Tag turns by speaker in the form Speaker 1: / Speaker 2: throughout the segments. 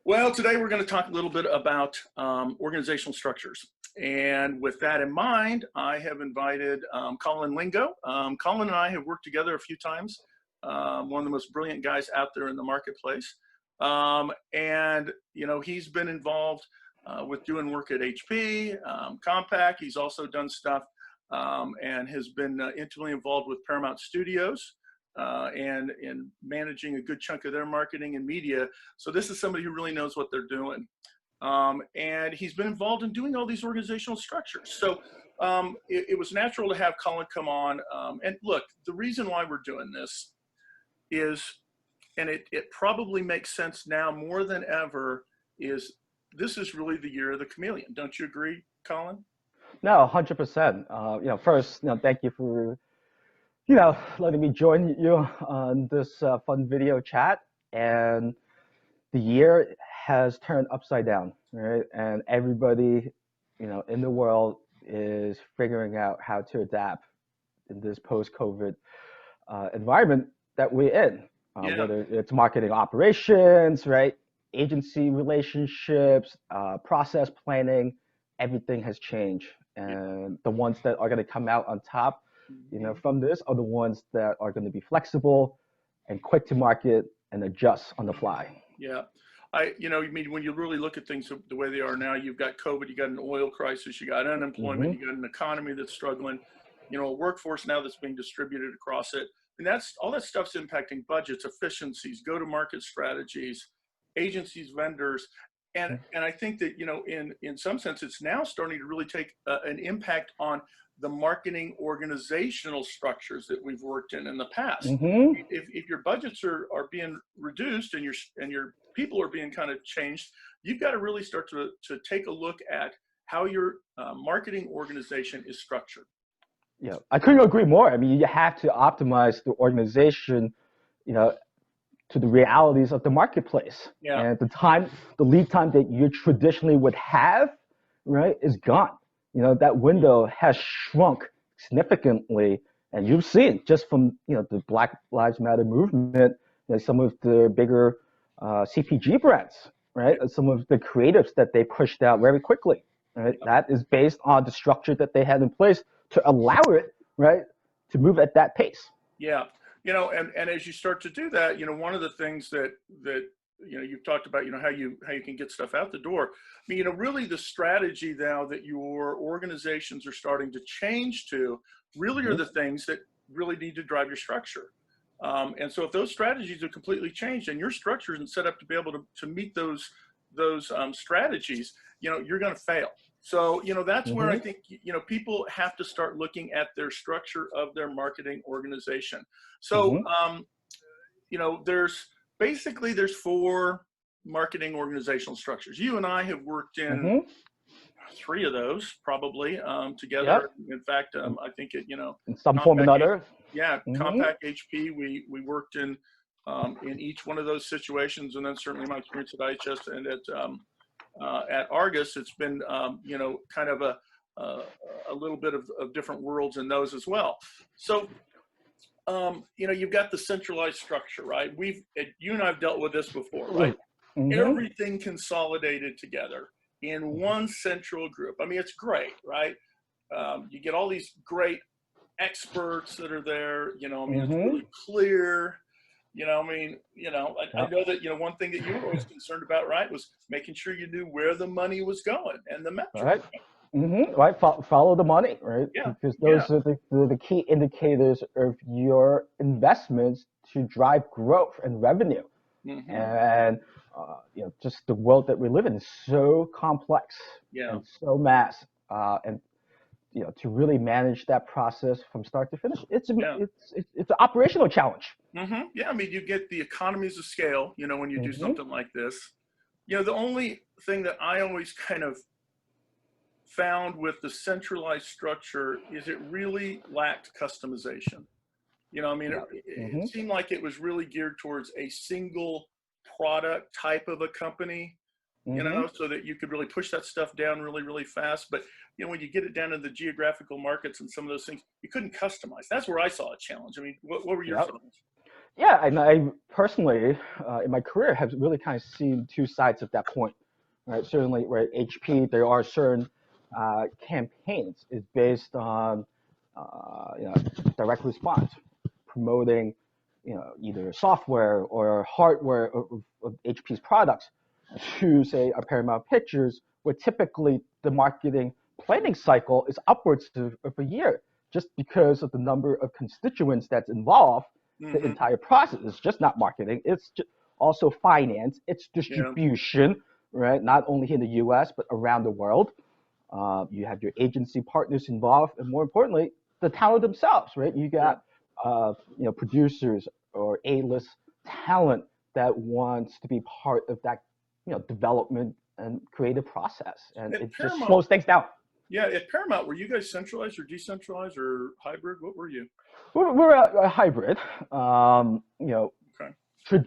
Speaker 1: Well, today we're going to talk a little bit about organizational structures. And with that in mind, I have invited Colin Linggo. Colin and I have worked together a few times. One of the most brilliant guys out there in the marketplace. And, you know, he's been involved with doing work at HP, Compaq. He's also done stuff and has been intimately involved with Paramount Studios. And managing a good chunk of their marketing and media. So this is somebody who really knows what they're doing. And he's been involved in doing all these organizational structures. So it was natural to have Colin come on. And look, the reason why we're doing this is, and it probably makes sense now more than ever, is this is really the year of the chameleon. Don't you agree, Colin?
Speaker 2: No, 100%. First, thank you for letting me join you on this fun video chat. And the year has turned upside down, right? And everybody, in the world is figuring out how to adapt in this post-COVID environment that we're in. Whether it's marketing operations, right? Agency relationships, process planning, everything has changed. And the ones that are going to come out on top from this are the ones that are going to be flexible and quick to market and adjust on the fly.
Speaker 1: Yeah. I mean, when you really look at things the way they are now, you've got COVID, you got an oil crisis, you got unemployment, you got an economy that's struggling, a workforce now that's being distributed across it. And all that stuff's impacting budgets, efficiencies, go-to-market strategies, agencies, vendors. And I think that, in some sense, it's now starting to really take an impact on the marketing organizational structures that we've worked in the past. If your budgets are being reduced and your people are being kind of changed, you've got to really start to take a look at how your marketing organization is structured.
Speaker 2: Yeah, I couldn't agree more. I mean, you have to optimize the organization, to the realities of the marketplace.
Speaker 1: Yeah.
Speaker 2: And the lead time that you traditionally would have, right, is gone. That window has shrunk significantly, and you've seen just from the Black Lives Matter movement, some of the bigger CPG brands, right? Some of the creatives that they pushed out very quickly, right? That is based on the structure that they had in place to allow it, right, to move at that pace.
Speaker 1: Yeah, and as you start to do that, one of the things that you've talked about, how you can get stuff out the door. I mean, really the strategy now that your organizations are starting to change to really are the things that really need to drive your structure. And so if those strategies are completely changed and your structure isn't set up to be able to meet those strategies, you're going to fail. So, that's where I think, people have to start looking at their structure of their marketing organization. So, there's 4 marketing organizational structures. You and I have worked in 3 of those probably together. Yep. In fact, I think
Speaker 2: in some form or another.
Speaker 1: Compaq, HP, we worked in each one of those situations, and then certainly my experience at IHS and at Argus, it's been kind of a little bit of different worlds in those as well. So. You've got the centralized structure, right? You and I have dealt with this before, right? Everything consolidated together in one central group. I mean, it's great, right? You get all these great experts that are there, it's really clear, I know that, one thing that you were always concerned about, right, was making sure you knew where the money was going and the metrics.
Speaker 2: Right. Right, follow the money, right?
Speaker 1: Yeah.
Speaker 2: Because those are the key indicators of your investments to drive growth and revenue. And just the world that we live in is so complex and so mass, and to really manage that process from start to finish, it's an operational challenge.
Speaker 1: Yeah, I mean, you get the economies of scale, when you do something like this. The only thing that I always kind of found with the centralized structure is it really lacked customization. It seemed like it was really geared towards a single product type of a company, so that you could really push that stuff down really, really fast. But, when you get it down to the geographical markets and some of those things, you couldn't customize. That's where I saw a challenge. I mean, what were your thoughts?
Speaker 2: Yeah, and I personally, in my career, have really kind of seen two sides of that point. Right, certainly, right, HP, there are certain campaigns is based on, you know, direct response, promoting, you know, either software or hardware of HP's products to say a Paramount Pictures, where typically the marketing planning cycle is upwards of a year, just because of the number of constituents that's involved. The
Speaker 1: Hmm.
Speaker 2: entire process is just not marketing; it's just also finance, it's
Speaker 1: Yeah.
Speaker 2: distribution, right? Not only in the U.S. but around the world. You have your agency partners involved, and more importantly, the talent themselves, right? You
Speaker 1: Yeah.
Speaker 2: got you know, producers or A-list talent that wants to be part of that, you know, development and creative process, and
Speaker 1: At
Speaker 2: it just
Speaker 1: Paramount,
Speaker 2: slows things down.
Speaker 1: yeah, at Paramount, were you guys centralized or decentralized or hybrid? What were you?
Speaker 2: We're a hybrid. You know,
Speaker 1: Okay.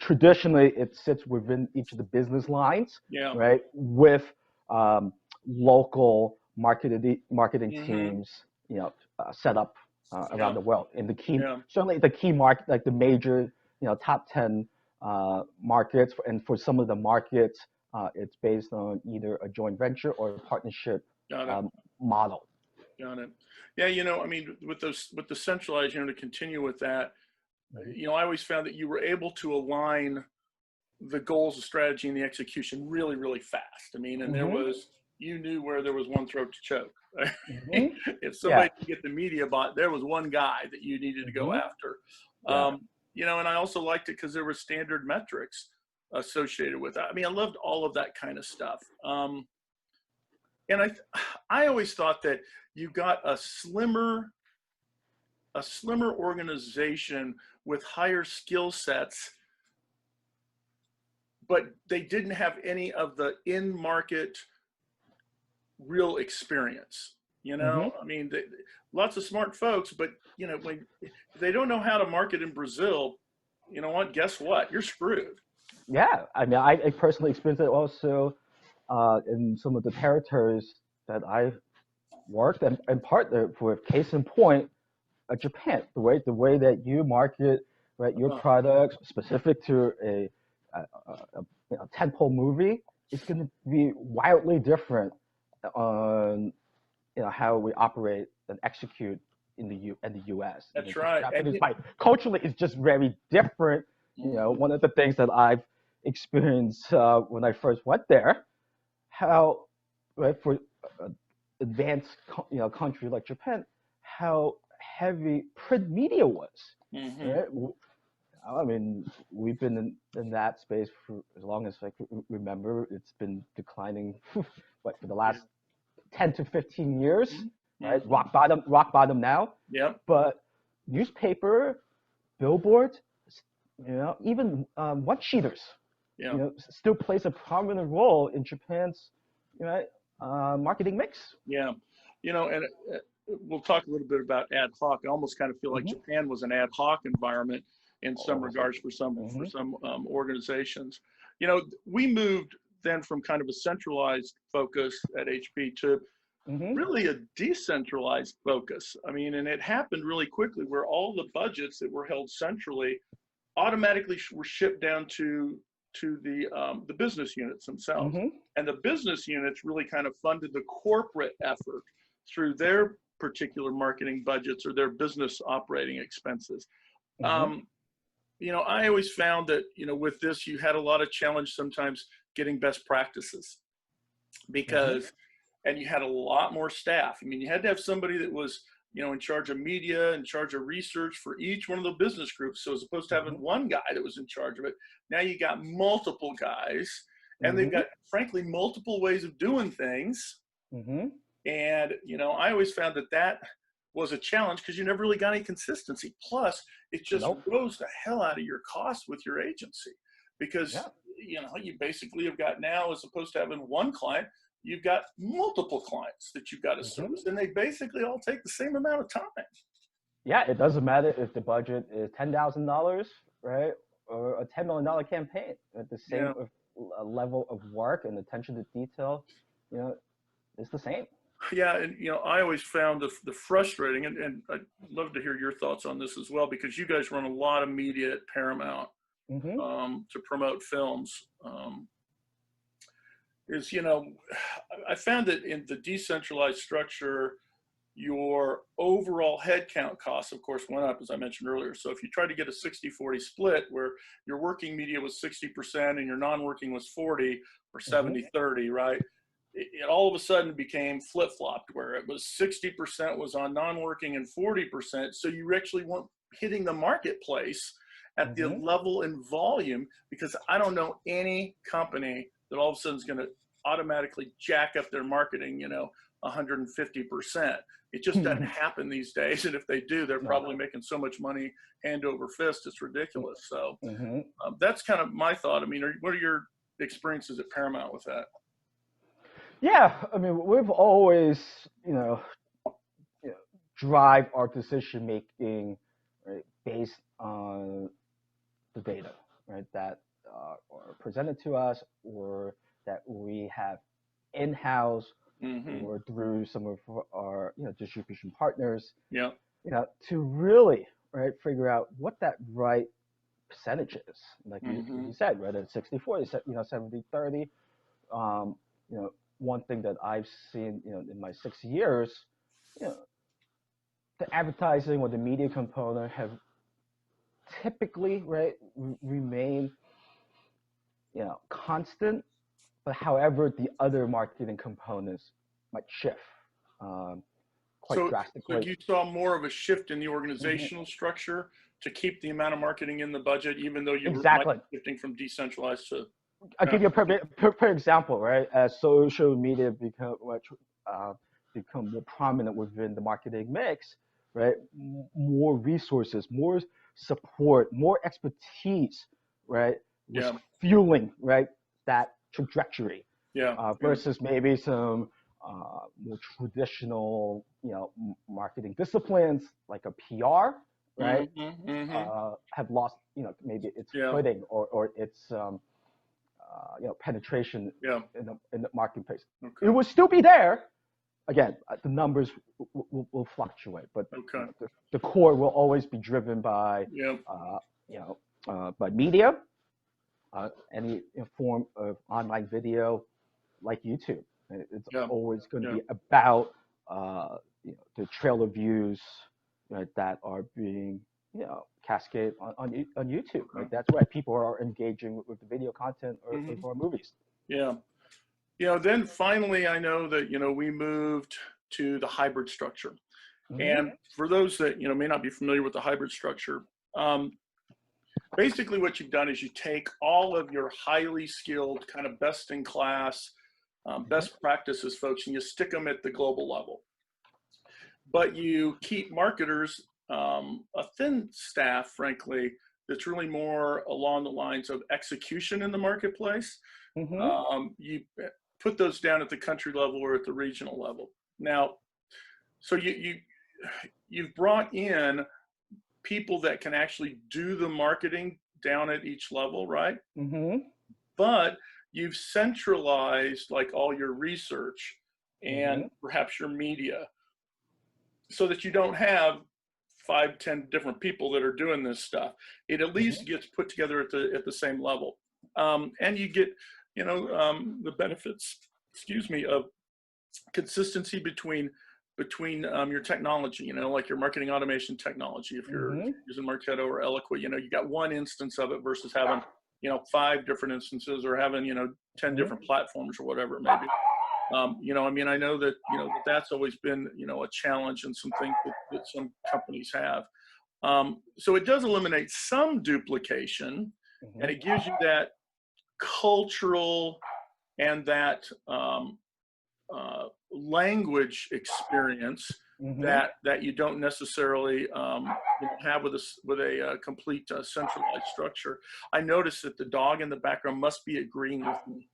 Speaker 2: traditionally it sits within each of the business lines,
Speaker 1: Yeah.
Speaker 2: right? With local marketing
Speaker 1: Hmm.
Speaker 2: teams, you know, set up around
Speaker 1: Yeah.
Speaker 2: the world. In the key,
Speaker 1: Yeah.
Speaker 2: certainly the key market, like the major, you know, top 10 markets, and for some of the markets, it's based on either a joint venture or a partnership
Speaker 1: Got it.
Speaker 2: um, model.
Speaker 1: Got it. Yeah. I mean, with those, with the centralized, to continue with that,
Speaker 2: Mhm.
Speaker 1: I always found that you were able to align the goals, the strategy, and the execution really, really fast. I mean, and there
Speaker 2: Mhm.
Speaker 1: was, you knew where there was one throat to choke.
Speaker 2: Mhm.
Speaker 1: If
Speaker 2: Yeah.
Speaker 1: somebody could get the media bot, there was one guy that you needed to go
Speaker 2: Mhm.
Speaker 1: after.
Speaker 2: Yeah.
Speaker 1: And I also liked it because there were standard metrics associated with that. I mean, I loved all of that kind of stuff. And I always thought that you got a slimmer organization with higher skill sets, but they didn't have any of the in-market real experience.
Speaker 2: Mhm.
Speaker 1: I mean, lots of smart folks, but when if they don't know how to market in Brazil, you know what? Guess what? You're screwed.
Speaker 2: Yeah, I mean, I personally experienced it also in some of the territories that I worked and partnered with. Case in point, Japan. The way that you market, right, your
Speaker 1: Uh,
Speaker 2: products specific to a you know, tentpole movie is going to be wildly different on, you know, how we operate and execute in the U.S. You know,
Speaker 1: that's
Speaker 2: just
Speaker 1: right. And
Speaker 2: Japanese, by culturally, it's just very different. You know,
Speaker 1: mhm.
Speaker 2: one of the things that I've experienced when I first went there, how, right, for advanced you know, country like Japan, how heavy print media was.
Speaker 1: Mhm.
Speaker 2: Right? I mean, we've been in that space for as long as I can remember. It's been declining, what, for the
Speaker 1: Yeah.
Speaker 2: last 10 to 15 years,
Speaker 1: Mhm.
Speaker 2: right?
Speaker 1: Mhm.
Speaker 2: Rock bottom now.
Speaker 1: Yep.
Speaker 2: But newspaper, billboards, you know, even one sheeters,
Speaker 1: Yeah.
Speaker 2: you know, still plays a prominent role in Japan's, you know, marketing mix.
Speaker 1: Yeah. And we'll talk a little bit about ad hoc. I almost kind of feel like
Speaker 2: Hmm.
Speaker 1: Japan was an ad hoc environment in some
Speaker 2: Oh.
Speaker 1: regards for
Speaker 2: Hmm.
Speaker 1: some organizations. We moved then from kind of a centralized focus at HP to
Speaker 2: Hmm.
Speaker 1: really a decentralized focus. I mean, and it happened really quickly where all the budgets that were held centrally automatically were shipped down to the business units themselves,
Speaker 2: Hmm.
Speaker 1: and the business units really kind of funded the corporate effort through their particular marketing budgets or their business operating expenses.
Speaker 2: Hmm.
Speaker 1: Um, I always found that with this you had a lot of challenge sometimes getting best practices
Speaker 2: Hmm.
Speaker 1: because and you had a lot more staff. I mean, you had to have somebody that was, in charge of media, in charge of research for each one of the business groups. So as opposed to having
Speaker 2: Hmm.
Speaker 1: one guy that was in charge of it, now you got multiple guys, and they've
Speaker 2: Hmm.
Speaker 1: got, frankly, multiple ways of doing things.
Speaker 2: Hmm.
Speaker 1: And I always found that was a challenge because you never really got any consistency. Plus, it just
Speaker 2: Nope.
Speaker 1: rose the hell out of your costs with your agency because
Speaker 2: Yeah.
Speaker 1: you basically have got now, as opposed to having one client, you've got multiple clients that you've got to
Speaker 2: Hmm.
Speaker 1: service, and they basically all take the same amount of time.
Speaker 2: Yeah, it doesn't matter if the budget is $10,000, right, or a $10 million campaign. At the same
Speaker 1: Yeah.
Speaker 2: level of work and attention to detail, you know, it's the same.
Speaker 1: Yeah, and I always found the frustrating, and I'd love to hear your thoughts on this as well, because you guys run a lot of media at Paramount
Speaker 2: Hmm.
Speaker 1: to promote films. Is I found that in the decentralized structure, your overall headcount costs, of course, went up, as I mentioned earlier. So if you try to get a 60-40 split where your working media was 60% and your non-working was 40 or
Speaker 2: Hmm.
Speaker 1: 70-30, right? It all of a sudden became flip-flopped where it was 60% was on non-working and 40%. So you actually weren't hitting the marketplace at the
Speaker 2: Hmm.
Speaker 1: level and volume, because I don't know any company that all of a sudden is going to automatically jack up their marketing, 150%. It just doesn't happen these days. And if they do, they're
Speaker 2: No.
Speaker 1: probably making so much money hand over fist. It's ridiculous. So
Speaker 2: Hmm.
Speaker 1: that's kind of my thought. I mean, what are your experiences at Paramount with that?
Speaker 2: Yeah, I mean, we've always, you know, you know, drive our decision making, right, based on the data, right, that are presented to us or that we have in-house
Speaker 1: Mm-hmm.
Speaker 2: or through some of our, distribution partners,
Speaker 1: Yeah.
Speaker 2: to really, right, figure out what that right percentage is. Like
Speaker 1: Mm-hmm.
Speaker 2: you said, whether it's 60-40, 70-30. Um, you know, one thing that I've seen, in my 6 years, you know, the advertising or the media component have typically, right, remain, constant. But however, the other marketing components might shift um, quite
Speaker 1: So
Speaker 2: drastically.
Speaker 1: you saw more of a shift in the
Speaker 2: Hmm.
Speaker 1: organizational structure to keep the amount of marketing in the budget, even though might
Speaker 2: Exactly.
Speaker 1: be shifting from decentralized to
Speaker 2: I'll
Speaker 1: kind
Speaker 2: give you a
Speaker 1: of.
Speaker 2: perfect example, right? As social media become more prominent within the marketing mix, right? More resources, more support, more expertise, right? Was
Speaker 1: Yeah.
Speaker 2: fueling, right, that trajectory
Speaker 1: Yeah. Yeah.
Speaker 2: versus maybe some more traditional, marketing disciplines like a PR, right?
Speaker 1: Mm-hmm. Mm-hmm.
Speaker 2: Have lost, maybe its
Speaker 1: Yeah.
Speaker 2: footing or its penetration
Speaker 1: Yeah.
Speaker 2: in the marketplace. It
Speaker 1: Okay.
Speaker 2: will still be there. Again, the numbers will fluctuate, but
Speaker 1: Okay.
Speaker 2: the core will always be driven by
Speaker 1: Yeah.
Speaker 2: uh, by media, any form of online video like YouTube. It's
Speaker 1: Yeah.
Speaker 2: always going to
Speaker 1: Yeah.
Speaker 2: be about the trailer views, right, that are being cascade on YouTube. Right,
Speaker 1: Okay.
Speaker 2: that's why people are engaging with the video content
Speaker 1: Mm-hmm.
Speaker 2: or movies.
Speaker 1: Yeah. Then finally, I know that, we moved to the hybrid structure.
Speaker 2: Hmm.
Speaker 1: And for those that, may not be familiar with the hybrid structure, um, basically what you've done is you take all of your highly skilled, kind of best in class,
Speaker 2: Hmm.
Speaker 1: best practices folks, and you stick them at the global level. But you keep marketers, a thin staff, frankly, that's really more along the lines of execution in the marketplace.
Speaker 2: Hmm.
Speaker 1: You put those down at the country level or at the regional level. Now, so you've brought in people that can actually do the marketing down at each level, right?
Speaker 2: Hmm.
Speaker 1: But you've centralized like all your research and
Speaker 2: Hmm.
Speaker 1: perhaps your media so that you don't have 5, 10 different people that are doing this stuff. It at
Speaker 2: Hmm.
Speaker 1: least gets put together at the same level, and you get the benefits. Excuse me, of consistency between your technology. Like your marketing automation technology. If you're
Speaker 2: Hmm.
Speaker 1: using Marketo or Eloqua, you got one instance of it versus having 5 different instances or having 10
Speaker 2: Hmm.
Speaker 1: different platforms or whatever it may be. I mean, I know that that's always been a challenge and some things that some companies have. So it does eliminate some duplication, and
Speaker 2: Hmm.
Speaker 1: it gives you that cultural and that language experience
Speaker 2: Hmm.
Speaker 1: that you don't necessarily have with a complete centralized structure. I noticed that the dog in the background must be agreeing with me.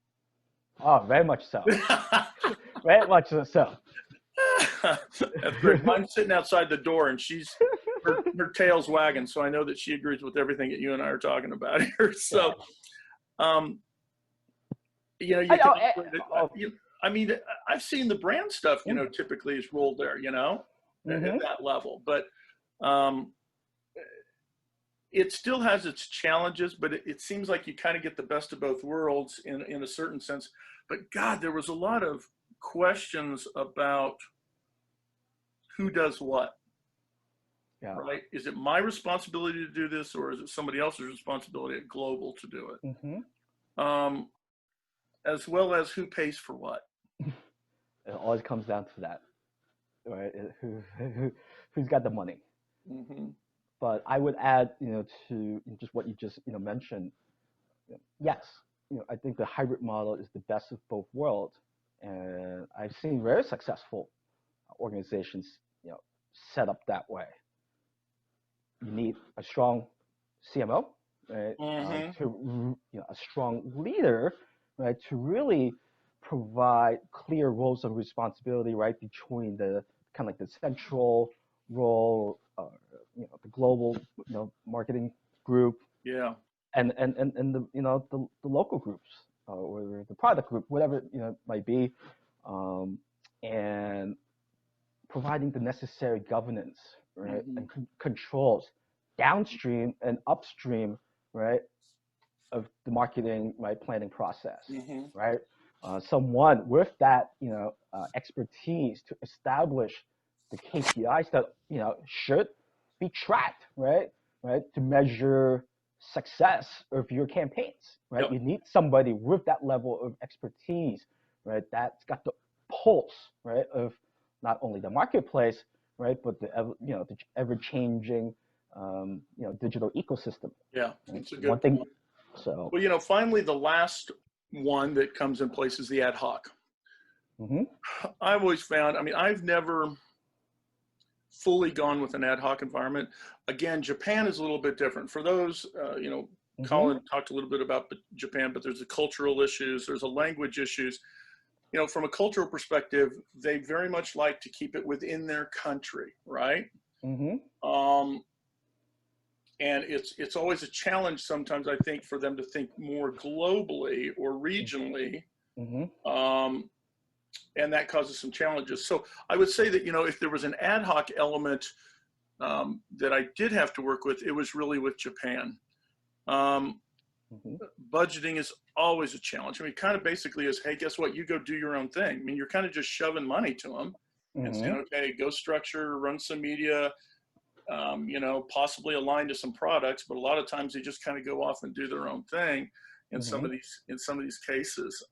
Speaker 2: Oh, very much so. Very much so.
Speaker 1: That's great. Mine's sitting outside the door, and her tail's wagging, so I know that she agrees with everything that you and I are talking about here.
Speaker 2: Yeah.
Speaker 1: So, um, you
Speaker 2: I,
Speaker 1: can
Speaker 2: oh,
Speaker 1: operate it.
Speaker 2: oh,
Speaker 1: I mean, I've seen the brand stuff, you know, typically is rolled there, you know, at that level. But it still has its challenges, but it seems like you kind of get the best of both worlds in a certain sense. But God, there was a lot of questions about who does what.
Speaker 2: Yeah.
Speaker 1: Right? Is it my responsibility to do this, or is it somebody else's responsibility at Global to do it? As well as who pays for what.
Speaker 2: It always comes down to that, right? Who's got the money? But I would add, you know, to just what you just, you know, mentioned. Yes, you know, I think the hybrid model is the best of both worlds, and I've seen very successful organizations, you know, set up that way. You need a strong CMO, right? To a strong leader, right? To really provide clear roles of responsibility, right, between the kind of like the central role, you know, the global, you know, marketing group, and the, you know, the local groups, or the product group, whatever, you know, it might be, and providing the necessary governance, right, and controls downstream and upstream, right, of the marketing, right, planning process, right. Someone with that, you know, expertise to establish the KPIs that, you know, should be tracked, right, to measure success of your campaigns, right. You need somebody with that level of expertise, right, that's got the pulse, right, of not only the marketplace, right, but the, you know, the ever-changing, you know, digital ecosystem.
Speaker 1: Yeah,
Speaker 2: right?
Speaker 1: it's a good point.
Speaker 2: So,
Speaker 1: well, you know, finally, the last one that comes in place is the ad hoc. I've always found, I mean, I've never fully gone with an ad hoc environment. Again, Japan is a little bit different. For those, you know, Colin talked a little bit about Japan, but there's the cultural issues, there's a language issues. You know, from a cultural perspective, they very much like to keep it within their country, right? And it's always a challenge sometimes, I think, for them to think more globally or regionally. And that causes some challenges. So I would say that, you know, if there was an ad hoc element that I did have to work with, it was really with Japan. Budgeting is always a challenge. I mean, kind of basically is, hey, guess what? You go do your own thing. I mean, you're kind of just shoving money to them and saying, okay, go structure, run some media, you know, possibly aligned to some products, but a lot of times they just kind of go off and do their own thing in some of these cases.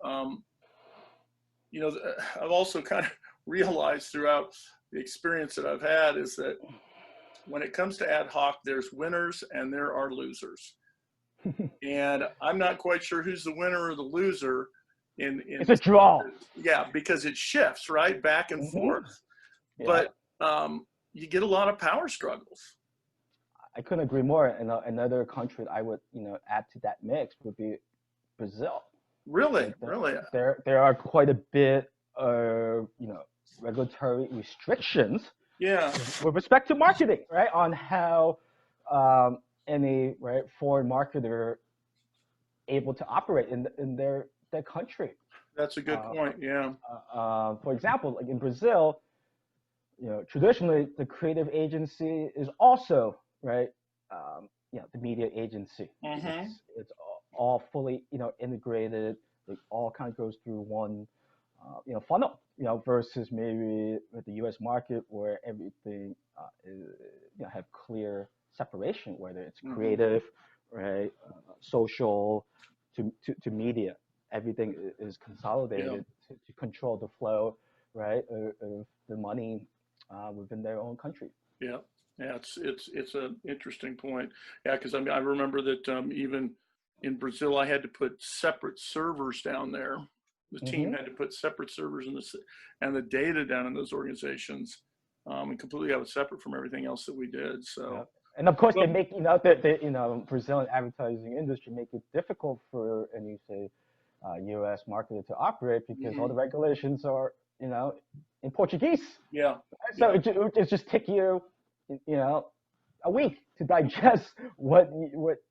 Speaker 1: You know, I've also kind of realized throughout the experience that I've had is that when it comes to ad hoc, there's winners and there are losers. And I'm not quite sure who's the winner or the loser
Speaker 2: it's a draw.
Speaker 1: Yeah, because it shifts, right, back and forth. But you get a lot of power struggles.
Speaker 2: I couldn't agree more. And another country I would, you know, add to that mix would be Brazil.
Speaker 1: Really?
Speaker 2: There are quite a bit of, you know, regulatory restrictions with respect to marketing, right, on how any foreign marketer able to operate in their country.
Speaker 1: That's a good point. Yeah.
Speaker 2: For example, like in Brazil, you know, traditionally the creative agency is also you know, the media agency. It's all fully, you know, integrated. It all kind of goes through one you know, funnel. You know, versus maybe with the U.S. market where everything is, you know, have clear separation, whether it's creative, right, social, to media. Everything is consolidated to control the flow, right, of the money within their own country.
Speaker 1: Yeah, it's an interesting point. Yeah, because I mean, I remember that even in Brazil, I had to put separate servers down there. The team had to put separate servers and the data down in those organizations, and completely have it separate from everything else that we did. So,
Speaker 2: and of course, they make, you know, the you know, Brazilian advertising industry make it difficult for any, say, U.S. marketer to operate because all the regulations are, you know, in Portuguese.
Speaker 1: Yeah.
Speaker 2: So it just take you, you know, a week to digest what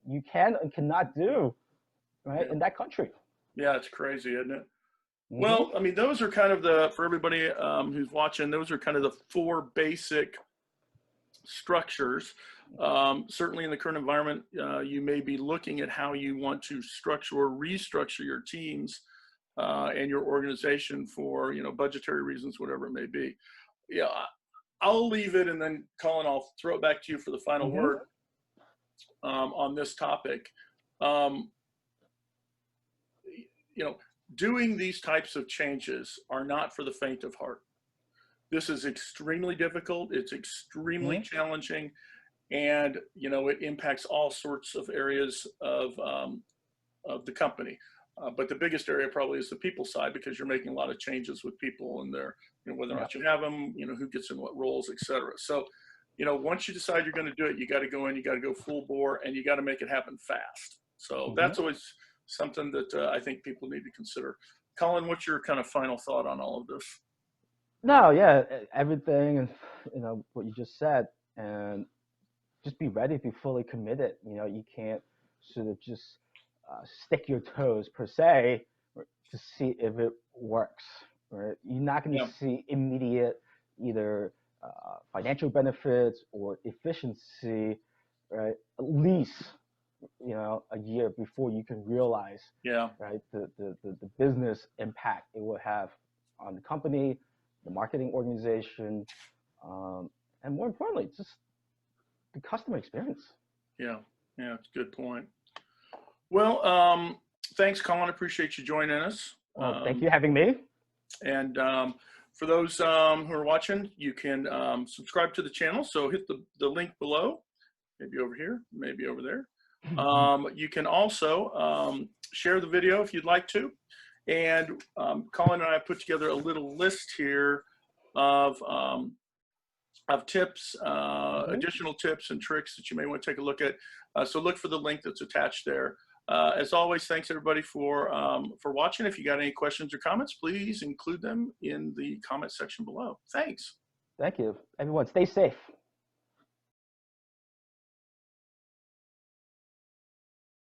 Speaker 2: you can and cannot do, right, in that country.
Speaker 1: Yeah, it's crazy, isn't it?
Speaker 2: Mm-hmm.
Speaker 1: Well, I mean, those are kind of for everybody who's watching, those are kind of the four basic structures. Certainly in the current environment, you may be looking at how you want to structure or restructure your teams and your organization for, budgetary reasons, whatever it may be. Yeah, I'll leave it, and then Colin, I'll throw it back to you for the final
Speaker 2: Mm-hmm.
Speaker 1: word on this topic. Um, doing these types of changes are not for the faint of heart. This is extremely difficult. It's extremely
Speaker 2: Mm-hmm.
Speaker 1: challenging, and it impacts all sorts of areas of the company. But the biggest area probably is the people side, because you're making a lot of changes with people and their, whether or
Speaker 2: Yeah.
Speaker 1: not you have them, who gets in what roles, etc. So, once you decide you're going to do it, you got to go in, you got to go full bore, and you got to make it happen fast. So
Speaker 2: Mm-hmm.
Speaker 1: that's always something that I think people need to consider. Colin, what's your kind of final thought on all of this?
Speaker 2: No, yeah, everything, and what you just said, and just be ready, be fully committed. You can't sort of just stick your toes per se to see if it works. Right? You're not going to
Speaker 1: Yeah,
Speaker 2: see immediate either financial benefits or efficiency, right? At least a year before you can realize,
Speaker 1: yeah,
Speaker 2: right, the business impact it will have on the company, the marketing organization, and more importantly, just the customer experience.
Speaker 1: yeah, yeah. It's a good point. Well, thanks, Colin. Appreciate you joining us.
Speaker 2: Well, thank you for having me.
Speaker 1: And for those who are watching, you can subscribe to the channel. So hit the link below, maybe over here, maybe over there. You can also share the video if you'd like to. And Colin and I put together a little list here of tips, additional tips and tricks that you may want to take a look at. So look for the link that's attached there. As always, thanks everybody for watching. If you got any questions or comments, please include them in the comment section below. Thanks.
Speaker 2: Thank you. Everyone, stay safe.